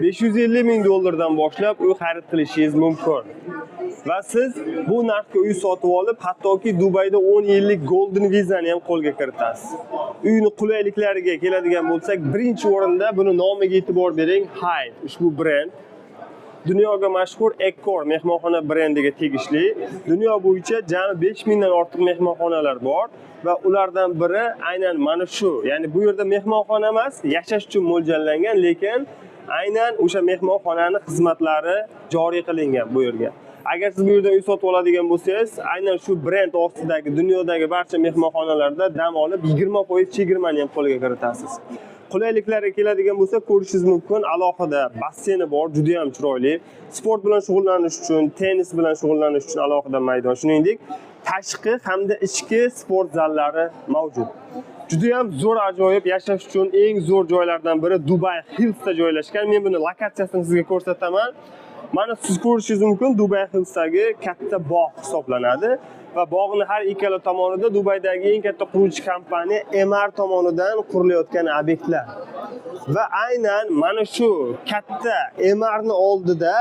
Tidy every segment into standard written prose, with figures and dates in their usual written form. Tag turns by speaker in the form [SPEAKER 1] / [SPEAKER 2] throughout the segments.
[SPEAKER 1] 550 ming dollardan boshlab uy xarid qilishingiz mumkin. Va siz bu narxga uy sotib olib, hattoki Dubayda 10 yillik Golden vizani ham qo'lga kiritasiz. Uyni qulayliklariga keladigan bo'lsak, birinchi o'rinda buni nomiga e'tibor bering. Hyatt ushbu brend dunyoga mashhur Accor mehmonxona brendiga tegishli. Dunyo bo'yicha jami 5000 dan ortiq mehmonxonalar bor va ulardan biri aynan mana shu. Ya'ni bu yerda mehmonxona emas, yashash uchun mo'ljallangan, lekin aynan o'sha mehmonxonaning xizmatlari joriy qilingan bu yerga. Agar siz bu yerda uy sotib oladigan bo'lsangiz, aynan shu brend ostidagi dunyodagi barcha mehmonxonalarda dam olib 20% chegirmani ham qo'lga kiritasiz. Qulayliklarga keladigan bo'lsa, ko'rishingiz mumkin, alohida basseyni bor, juda ham chiroyli. Sport bilan shug'ullanish uchun, tennis bilan shug'ullanish uchun alohida maydon, shuningdek, tashqi hamda ichki sport zallari mavjud. Juda ham zo'r, ajoyib, yashash uchun eng zo'r joylardan biri Dubai Hillsda joylashgan. Men buni lokatsiyasini sizga ko'rsataman. Mana siz ko'rishingiz mumkin, Dubai Hillsdagi katta bog' hisoblanadi va bog'ning har ikkala tomonida Dubaydagi eng katta quruvchi kompaniya Emar tomonidan qurilayotgan obyektlar. Va aynan mana shu katta Emarning oldida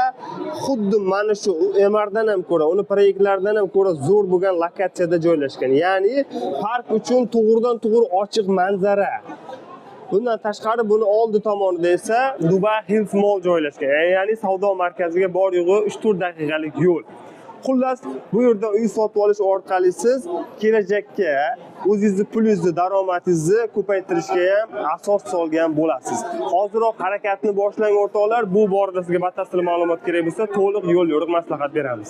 [SPEAKER 1] xuddi mana shu Emardan ham ko'ra, uni proyektlaridan ham ko'ra zo'r bo'lgan lokatsiyada joylashgan. Ya'ni park uchun to'g'ridan-to'g'ri ochiq manzara. Bundan tashqari buni oldi tomonida esa Dubai Hills Mall joylashgan. Ya'ni savdo markaziga bor yo'g'i 3-4 daqiqalik yo'l. Xullas, bu yerda uy sotib olish orqali siz kelajakka o'zingizni pulingizni, daromadingizni ko'paytirishga ham asos solgan bo'lasiz. Hoziroq harakatni boshlang o'rtoqlar. Bu borada sizga batafsil ma'lumot kerak bo'lsa, to'liq yo'l-yo'riq maslahat beramiz.